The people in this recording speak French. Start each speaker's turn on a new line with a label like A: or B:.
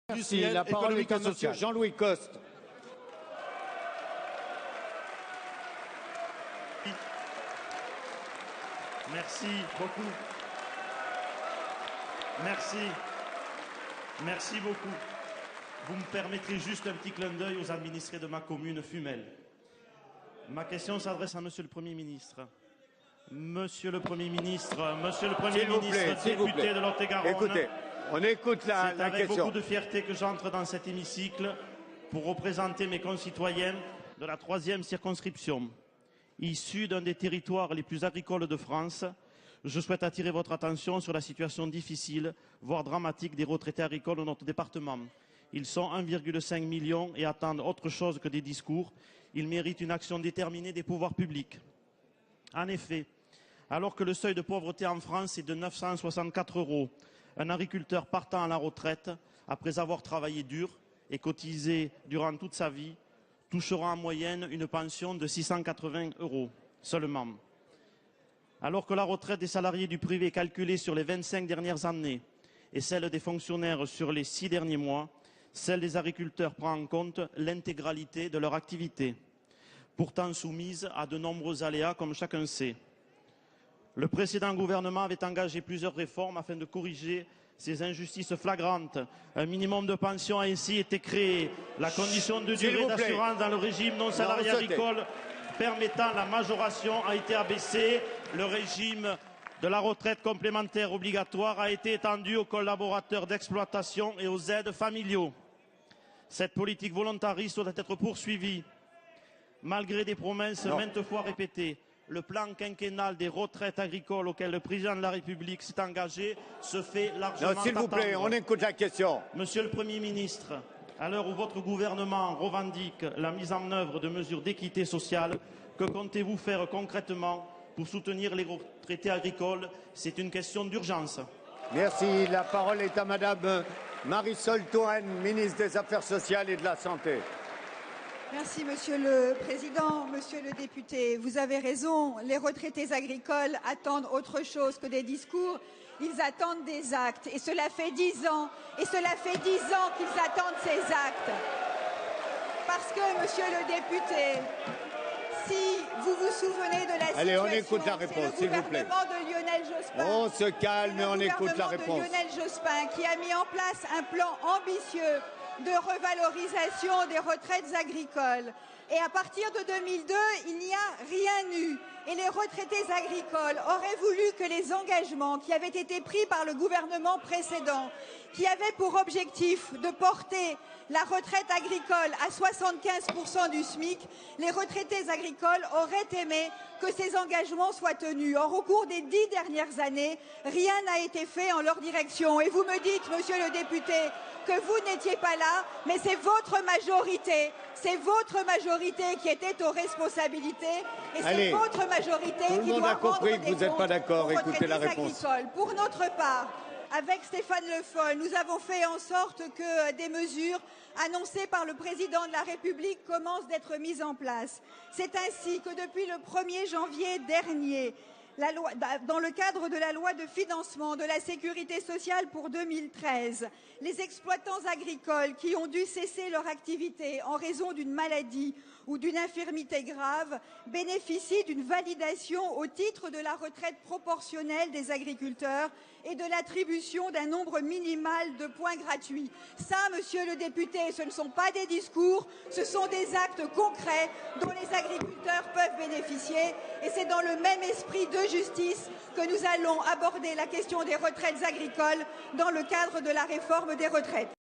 A: Merci. La parole est à monsieur Jean-Louis Costes.
B: Merci beaucoup. Merci beaucoup. Vous me permettrez juste un petit clin d'œil aux administrés de ma commune, Fumel. Ma question s'adresse à Monsieur le Premier ministre. Monsieur le Premier ministre, député de Lot-et-Garonne.
A: Écoutez, on écoute la
B: C'est avec
A: question.
B: beaucoup de fierté que j'entre dans cet hémicycle pour représenter mes concitoyens de la 3e circonscription. Issu d'un des territoires les plus agricoles de France, je souhaite attirer votre attention sur la situation difficile, voire dramatique des retraités agricoles dans notre département. Ils sont 1,5 million et attendent autre chose que des discours. Ils méritent une action déterminée des pouvoirs publics. En effet, alors que le seuil de pauvreté en France est de 964 €, un agriculteur partant à la retraite, après avoir travaillé dur et cotisé durant toute sa vie, touchera en moyenne une pension de 680 € seulement. Alors que la retraite des salariés du privé est calculée sur les 25 dernières années et celle des fonctionnaires sur les 6 derniers mois, celle des agriculteurs prend en compte l'intégralité de leur activité, pourtant soumise à de nombreux aléas comme chacun sait. Le précédent gouvernement avait engagé plusieurs réformes afin de corriger ces injustices flagrantes. Un minimum de pension a ainsi été créé. La condition de durée d'assurance dans le régime non salarié agricole permettant la majoration a été abaissée. Le régime de la retraite complémentaire obligatoire a été étendu aux collaborateurs d'exploitation et aux aides familiaux. Cette politique volontariste doit être poursuivie. Malgré des promesses maintes fois répétées, le plan quinquennal des retraites agricoles auquel le président de la République s'est engagé se fait largement attendre.
A: S'il vous plaît, on écoute la question.
B: Monsieur le Premier ministre, à l'heure où votre gouvernement revendique la mise en œuvre de mesures d'équité sociale, que comptez-vous faire concrètement pour soutenir les retraités agricoles? C'est une question d'urgence.
A: Merci. La parole est à madame Marisol Touraine, ministre des Affaires sociales et de la Santé.
C: Merci Monsieur le Président, Monsieur le député. Vous avez raison, les retraités agricoles attendent autre chose que des discours. Ils attendent des actes. Et cela fait 10 ans, qu'ils attendent ces actes. Parce que, Monsieur le député, si vous vous souvenez de la situation...
A: Allez, on écoute la réponse, s'il vous plaît.
C: C'est le gouvernement de Lionel Jospin.
A: On se calme et on écoute la réponse.
C: Le gouvernement de Lionel Jospin qui a mis en place un plan ambitieux de revalorisation des retraites agricoles. Et à partir de 2002, il n'y a rien eu. Et les retraités agricoles auraient voulu que les engagements qui avaient été pris par le gouvernement précédent, qui avaient pour objectif de porter la retraite agricole à 75% du SMIC, les retraités agricoles auraient aimé que ces engagements soient tenus. Or, au cours des 10 dernières années, rien n'a été fait en leur direction. Et vous me dites, monsieur le député, que vous n'étiez pas là, mais c'est votre majorité qui était aux responsabilités et c'est votre majorité qui doit rendre des comptes.
A: Vous n'êtes pas d'accord, écoutez la réponse.
C: Pour notre part, avec Stéphane Le Foll, nous avons fait en sorte que des mesures annoncées par le président de la République commencent d'être mises en place. C'est ainsi que depuis le 1er janvier dernier, dans le cadre de la loi de financement de la sécurité sociale pour 2013, les exploitants agricoles qui ont dû cesser leur activité en raison d'une maladie ou d'une infirmité grave bénéficient d'une validation au titre de la retraite proportionnelle des agriculteurs et de l'attribution d'un nombre minimal de points gratuits. Ça, monsieur le député, ce ne sont pas des discours, ce sont des actes concrets dont les agriculteurs peuvent bénéficier. Et c'est dans le même esprit de justice que nous allons aborder la question des retraites agricoles dans le cadre de la réforme des retraites.